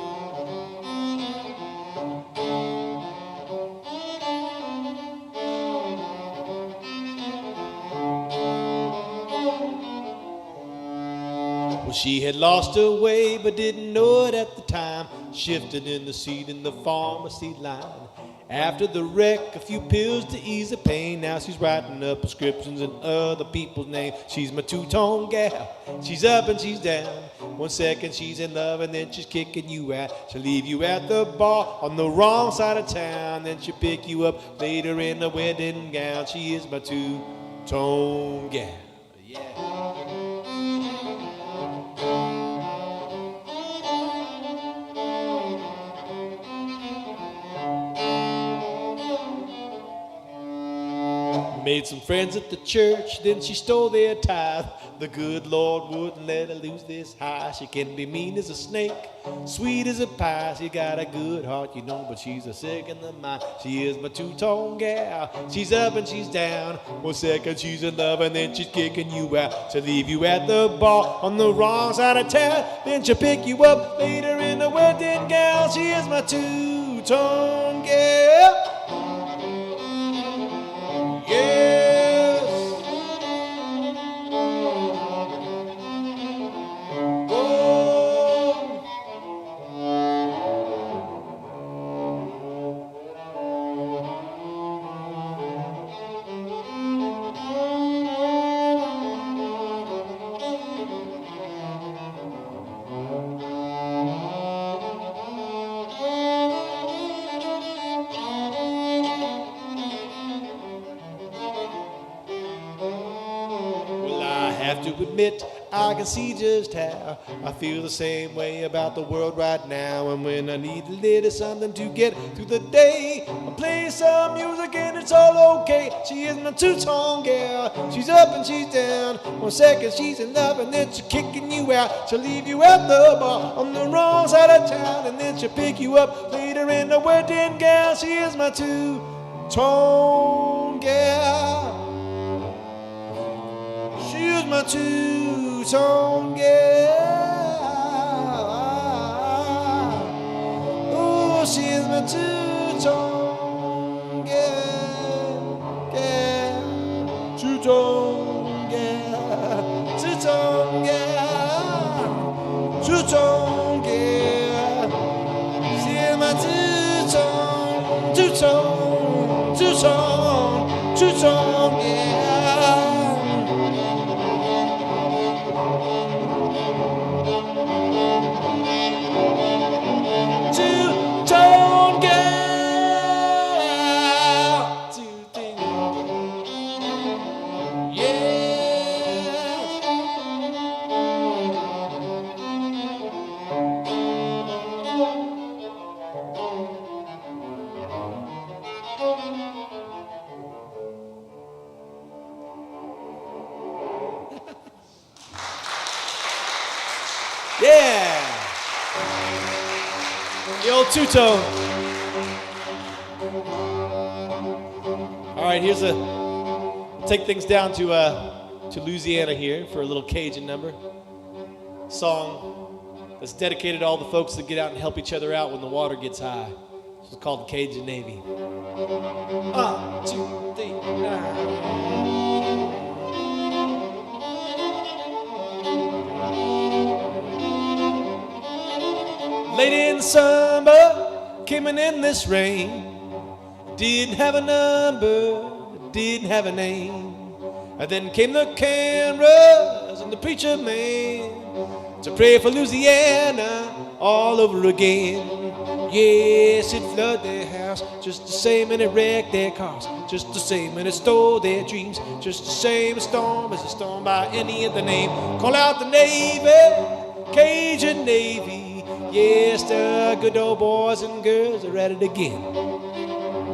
She had lost her way, but didn't know it at the time. Shifted in the seat in the pharmacy line. After the wreck, a few pills to ease the pain. Now she's writing up prescriptions in other people's names. She's my two-tone gal. She's up and she's down. 1 second she's in love and then she's kicking you out. She'll leave you at the bar on the wrong side of town. Then she'll pick you up later in a wedding gown. She is my two-tone gal. Yeah. Made some friends at the church, then she stole their tithe. The good Lord wouldn't let her lose this high. She can be mean as a snake, sweet as a pie. She got a good heart, you know, but she's a sick in the mind. She is my two-tone gal. She's up and she's down. 1 second she's in love and then she's kicking you out. She'll leave you at the bar on the wrong side of town. Then she'll pick you up later in the wedding gown. She is my two-tone gal. Yes. Oh. To admit, I can see just how I feel the same way about the world right now. And when I need a little something to get through the day, I play some music and it's all okay. She is my two-tone gal. She's up and she's down. 1 second she's in love and then she's kicking you out. She'll leave you at the bar on the wrong side of town. And then she'll pick you up later in the wedding gown. She is my two-tone gal. She's my two-tone gal. Oh, she's my two-tone gal. Two-tone gal. Two-tone gal. Two-tone gal. She's my two-tone, two-tone, two-tone, two-tone gal. Two-tone gal. Two-tone. Yes. Yeah. The old two-tone. All right, take things down to Louisiana here for a little Cajun number. Song that's dedicated to all the folks that get out and help each other out when the water gets high. It's called the Cajun Navy. 1, 2, 3, 9. Late in the summer, coming in this rain. Didn't have a number, didn't have a name. And then came the cameras and the preacher man to pray for Louisiana all over again. Yes, it flooded their house just the same, and it wrecked their cars just the same, and it stole their dreams just the same. A storm is a storm by any other name. Call out the Navy, Cajun Navy. Yes, the good old boys and girls are at it again.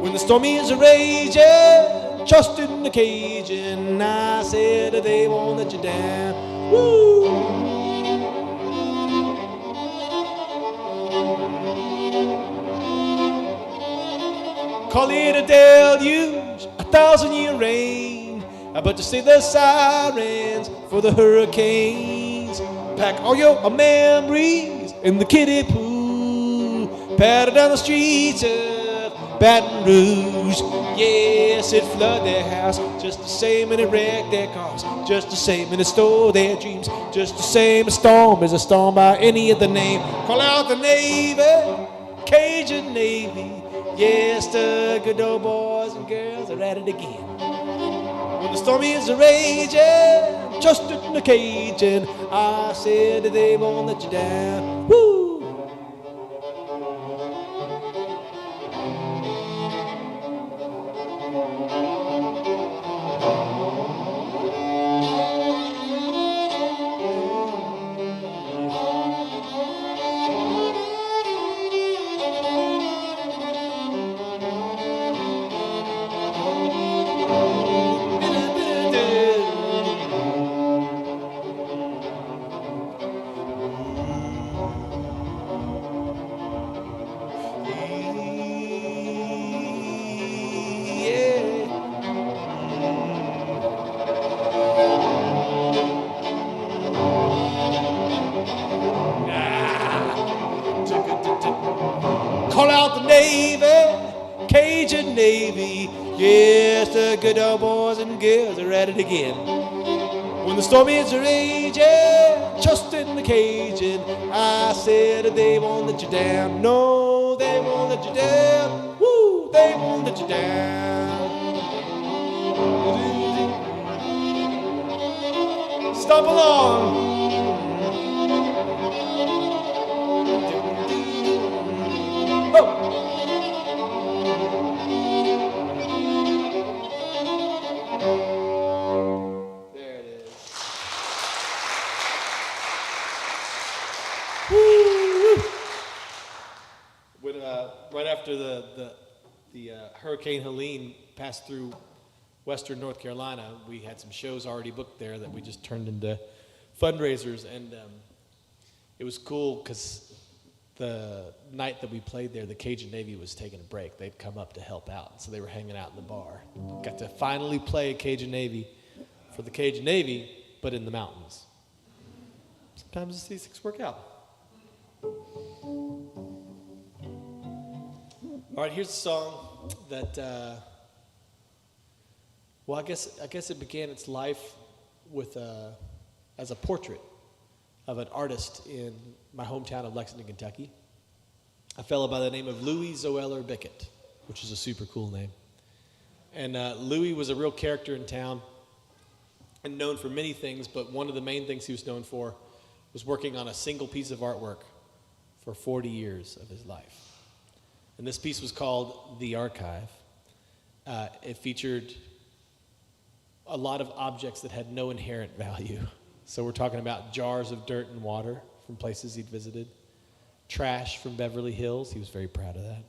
When the storm is raging, trust in the Cajun. I said that they won't let you down. Woo! Call it a deluge, 1,000-year rain, but to say the sirens for the hurricanes. Pack all your memories in the kiddie pool, paddle down the streets of Baton Rouge. Yes, it flooded their house just the same, and it wrecked their cars just the same, and it stole their dreams just the same. A storm is a storm by any other name. Call out the Navy, Cajun Navy. Yes, the good old boys and girls are at it again. When the storm is raging, trust in the Cajun. I said that they won't let you down. Woo! Call out the Navy, Cajun Navy. Yes, the good old boys and girls are at it again. When the storm is raging, trust in the Cajun. I said that they won't let you down. No, they won't let you down. Woo, they won't let you down. Stomp along. Right after the Hurricane Helene passed through western North Carolina, we had some shows already booked there that we just turned into fundraisers, and it was cool because the night that we played there, the Cajun Navy was taking a break. They'd come up to help out, so they were hanging out in the bar. Got to finally play Cajun Navy for the Cajun Navy, but in the mountains. Sometimes these things work out. All right, here's a song that, I guess it began its life with as a portrait of an artist in my hometown of Lexington, Kentucky, a fellow by the name of Louis Zoeller Bickett, which is a super cool name. And Louis was a real character in town and known for many things, but one of the main things he was known for was working on a single piece of artwork for 40 years of his life. And this piece was called The Archive. It featured a lot of objects that had no inherent value. So we're talking about jars of dirt and water from places he'd visited, trash from Beverly Hills. He was very proud of that.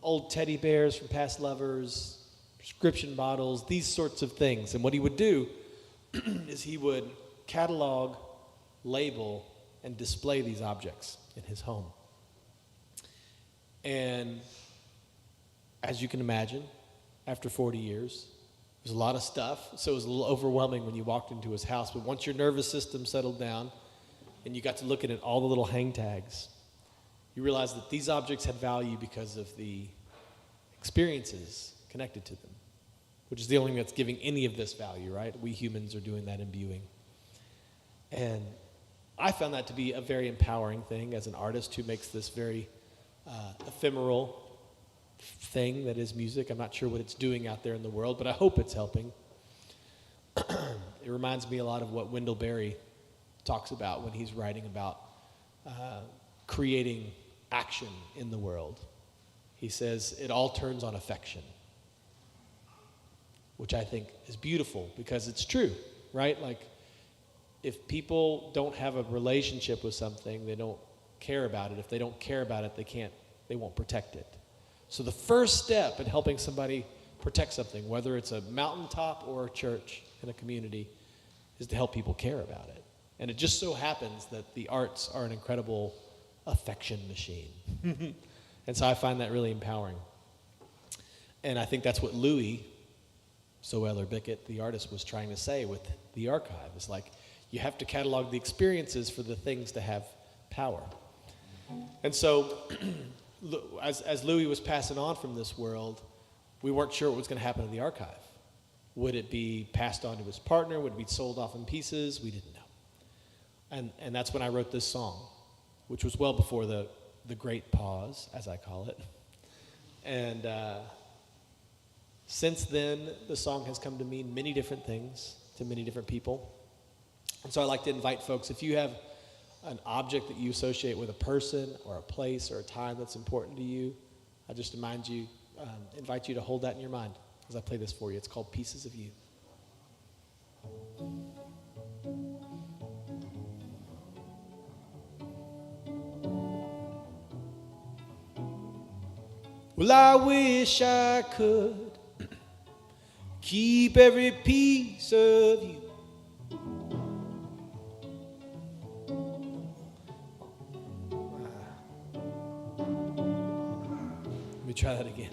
Old teddy bears from past lovers, prescription bottles, these sorts of things. And what he would do is he would catalog, label, and display these objects in his home. And as you can imagine, after 40 years, there's a lot of stuff, so it was a little overwhelming when you walked into his house. But once your nervous system settled down and you got to looking at all the little hang tags, you realized that these objects had value because of the experiences connected to them, which is the only thing that's giving any of this value, right? We humans are doing that imbuing. And I found that to be a very empowering thing as an artist who makes this very ephemeral thing that is music. I'm not sure what it's doing out there in the world, but I hope it's helping. It reminds me a lot of what Wendell Berry talks about when he's writing about creating action in the world. He says it all turns on affection, which I think is beautiful because it's true, right? Like, if people don't have a relationship with something, they don't care about it. If they don't care about it, they won't protect it. So the first step in helping somebody protect something, whether it's a mountaintop or a church in a community, is to help people care about it. And it just so happens that the arts are an incredible affection machine. And so I find that really empowering. And I think that's what Louis Bickett, the artist, was trying to say with the archive. It's like, you have to catalog the experiences for the things to have power. And so as Louis was passing on from this world, we weren't sure what was going to happen to the archive. Would it be passed on to his partner? Would it be sold off in pieces? We didn't know. And that's when I wrote this song, which was well before the great pause, as I call it. And since then, the song has come to mean many different things to many different people. And so I like to invite folks, if you have an object that you associate with a person or a place or a time that's important to you, I just invite you to hold that in your mind as I play this for you. It's called Pieces of You. Well, I wish I could keep every piece of you. Let me try that again.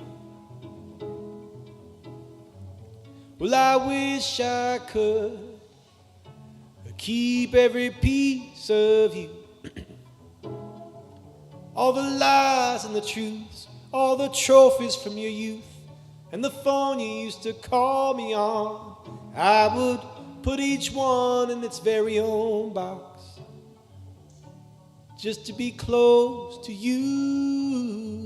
Well, I wish I could keep every piece of you. All the lies and the truths, all the trophies from your youth, and the phone you used to call me on. I would put each one in its very own box, just to be close to you.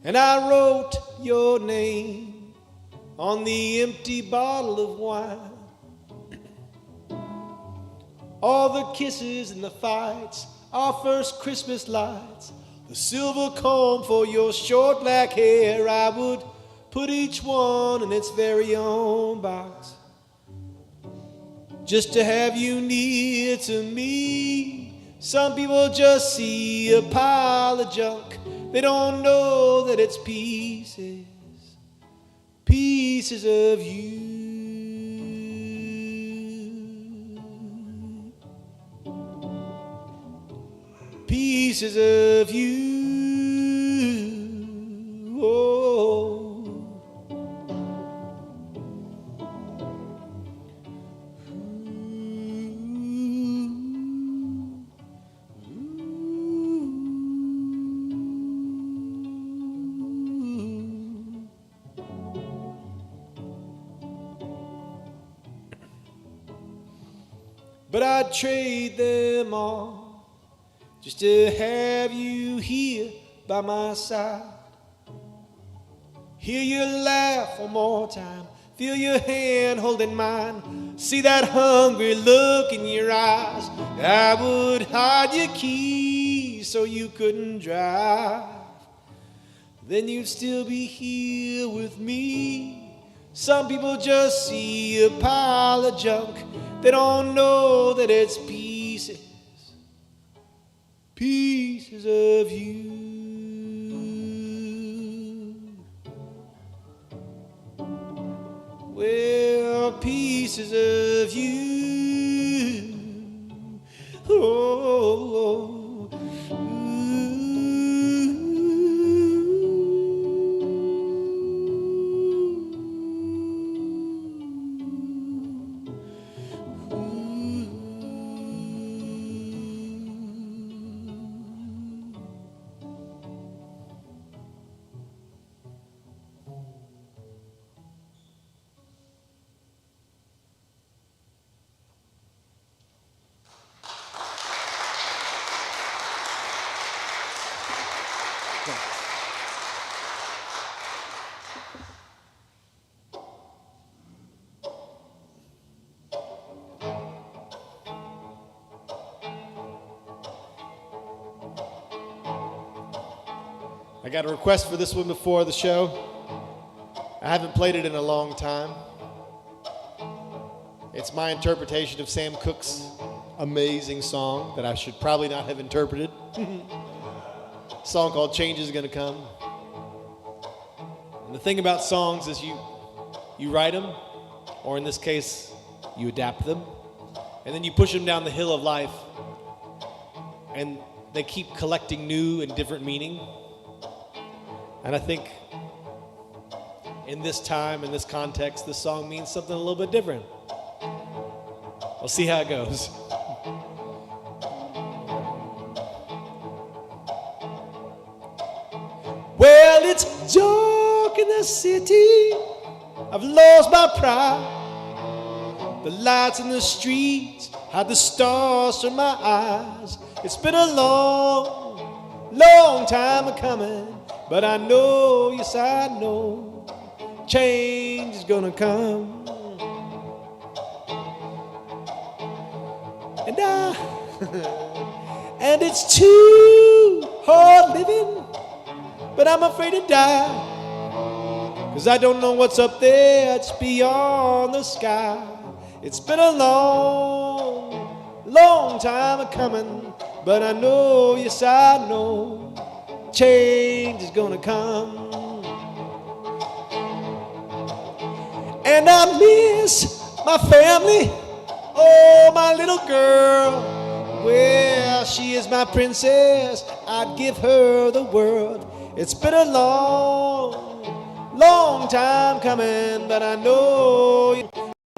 And I wrote your name on the empty bottle of wine. All the kisses and the fights, our first Christmas lights, the silver comb for your short black hair, I would put each one in its very own box, just to have you near to me. Some people just see a pile of junk. They don't know that it's pieces, pieces of you. Pieces of you. Oh. But I'd trade them all just to have you here by my side. Hear you laugh one more time, feel your hand holding mine, see that hungry look in your eyes. I would hide your keys so you couldn't drive. Then you'd still be here with me. Some people just see a pile of junk. They don't know that it's pieces, pieces of you. Well, pieces of you. Oh, I got a request for this one before the show. I haven't played it in a long time. It's my interpretation of Sam Cooke's amazing song that I should probably not have interpreted. A song called Change Is Gonna Come. And the thing about songs is you write them, or in this case, you adapt them, and then you push them down the hill of life, and they keep collecting new and different meaning. And I think in this time, in this context, this song means something a little bit different. We'll see how it goes. Well, it's dark in the city. I've lost my pride. The lights in the streets hide the stars from my eyes. It's been a long, long time coming. But I know, yes I know, change is gonna come. And it's too hard living, but I'm afraid to die. 'Cause I don't know what's up there, it's beyond the sky. It's been a long, long time coming, but I know, yes I know, change is gonna come. And I miss my family, oh my little girl. Well, she is my princess, I'd give her the world. It's been a long, long time coming, but I know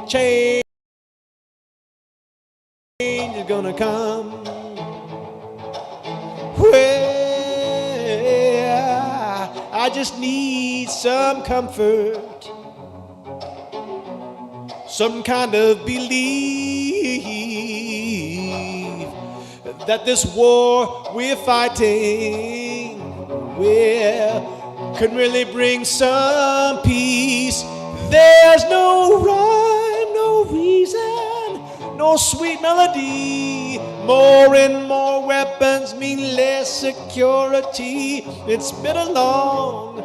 change is gonna come. Well, I just need some comfort, some kind of belief that this war we're fighting, well, can really bring some peace. There's no rhyme, no reason, no sweet melody. More and more weapons mean less security. It's been a long,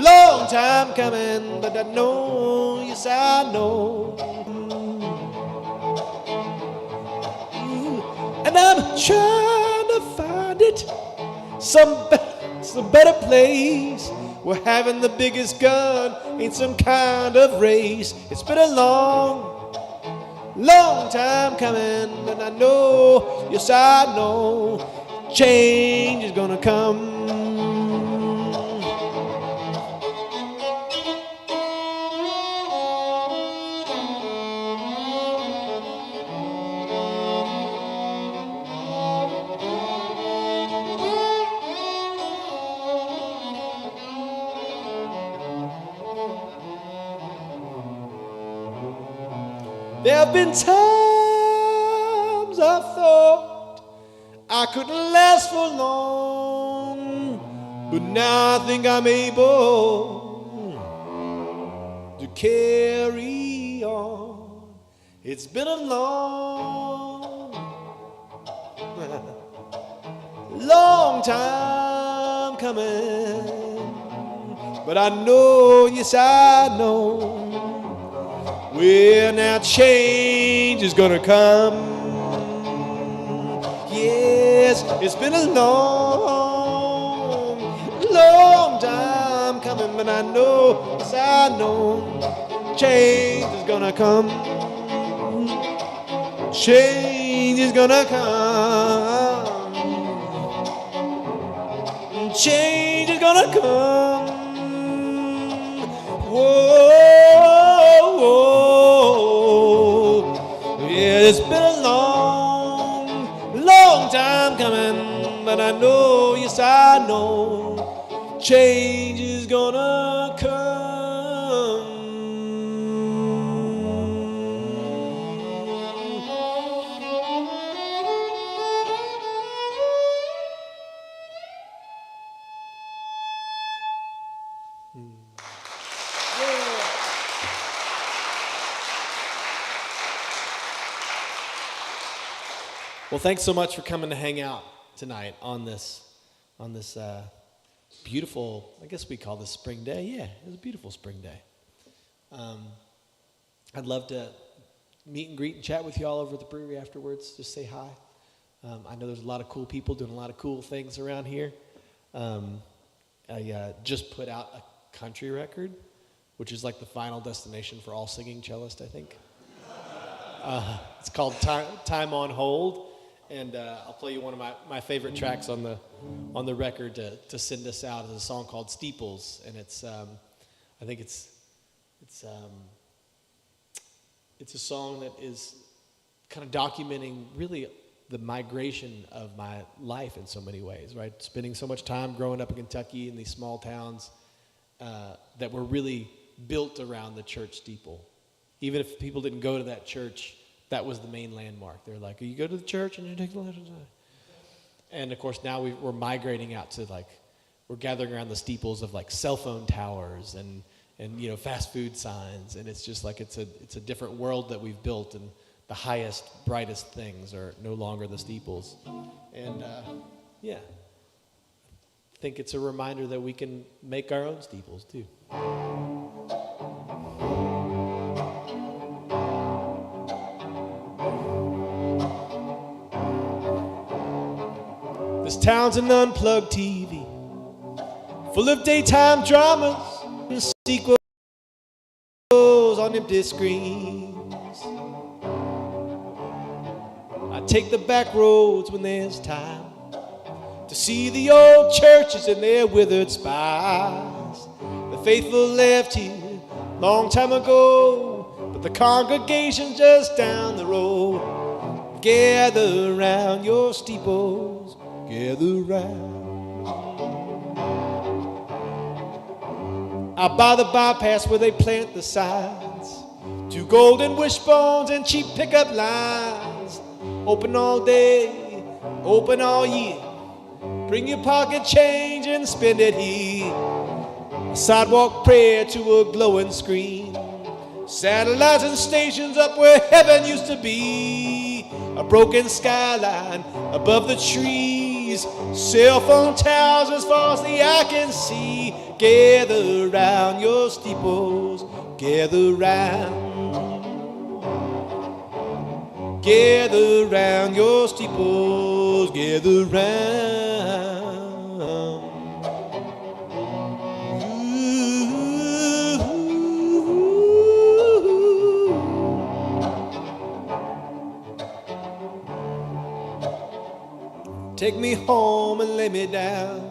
long time coming, but I know, yes I know. And I'm trying to find it, some better place where having the biggest gun ain't some kind of race. It's been a long, long time coming, and I know, yes I know, change is gonna come. There have been times I thought I couldn't last for long, but now I think I'm able to carry on. It's been a long, long time coming, but I know, yes I know, well, now change is gonna come. Yes, it's been a long, long time coming, but I know, yes I know, change is gonna come. Change change is gonna come. Change is gonna come. Whoa, whoa. Yeah, it's been a long, long time coming, but I know, yes I know, change is gonna come. Well, thanks so much for coming to hang out tonight on this beautiful, I guess we call this spring day. Yeah, it was a beautiful spring day. I'd love to meet and greet and chat with you all over at the brewery afterwards. Just say hi. I know there's a lot of cool people doing a lot of cool things around here. I just put out a country record, which is like the final destination for all singing cellists, I think. It's called Time on Hold. And I'll play you one of my favorite tracks on the record to send us out. It's a song called Steeples, and it's I think it's a song that is kind of documenting really the migration of my life in so many ways, right? Spending so much time growing up in Kentucky in these small towns that were really built around the church steeple. Even if people didn't go to that church, that was the main landmark. They're like, you go to the church and you take the left. And of course now we're migrating out to we're gathering around the steeples of cell phone towers and fast food signs. And it's just it's a different world that we've built, and the highest, brightest things are no longer the steeples. And I think it's a reminder that we can make our own steeples too. This town's an unplugged TV, full of daytime dramas and sequels on empty screens. I take the back roads when there's time to see the old churches and their withered spires. The faithful left here long time ago, but the congregation just down the road. Gather round your steeples, gather round. Out by the bypass where they plant the signs, 2 golden wishbones and cheap pickup lines. Open all day, open all year. Bring your pocket change and spend it here. A sidewalk prayer to a glowing screen. Satellites and stations up where heaven used to be. A broken skyline above the trees. Cell phone towers as far as the eye can see. Gather round your steeples, gather round. Gather round your steeples, gather round. Take me home and lay me down.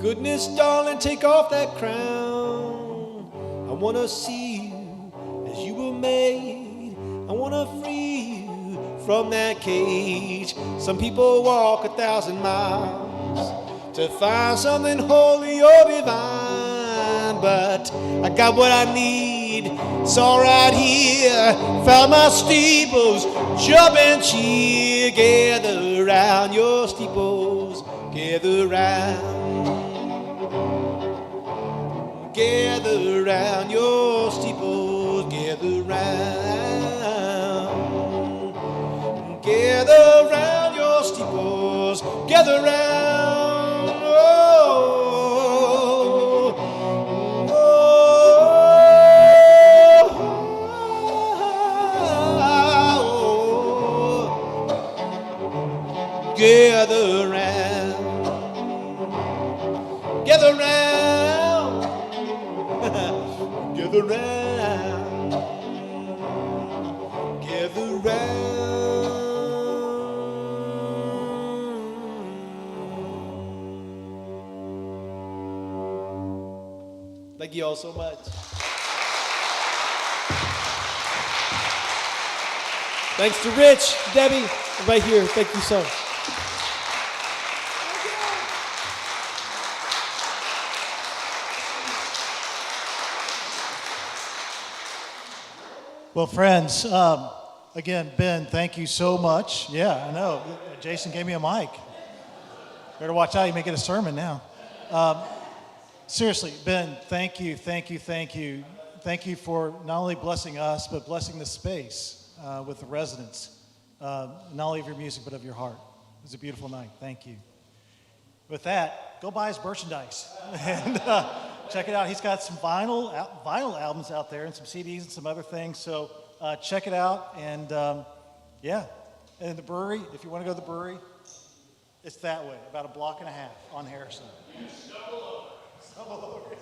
Goodness, darling, take off that crown. I want to see you as you were made. I want to free you from that cage. Some people walk 1,000 miles to find something holy or divine, but I got what I need. It's all right here. Found my steeples, jump and cheer. Gather round your steeples, gather round. Gather round your steeples, gather round. Gather round your steeples, gather round. Oh, oh, oh, oh. Gather round, gather round. Gather round, gather round. Thank you all so much. Thanks to Rich, Debbie, right here. Thank you so much. Well, friends, again, Ben, thank you so much. Yeah, I know. Jason gave me a mic. Better watch out. You may get a sermon now. Seriously, Ben, thank you. Thank you for not only blessing us, but blessing the space with the residents, not only of your music, but of your heart. It was a beautiful night. Thank you. With that, go buy his merchandise and check it out. He's got some vinyl albums out there and some CDs and some other things. So check it out. And yeah, and the brewery, if you want to go to the brewery, it's that way, about a block and a half on Harrison. Stumble over.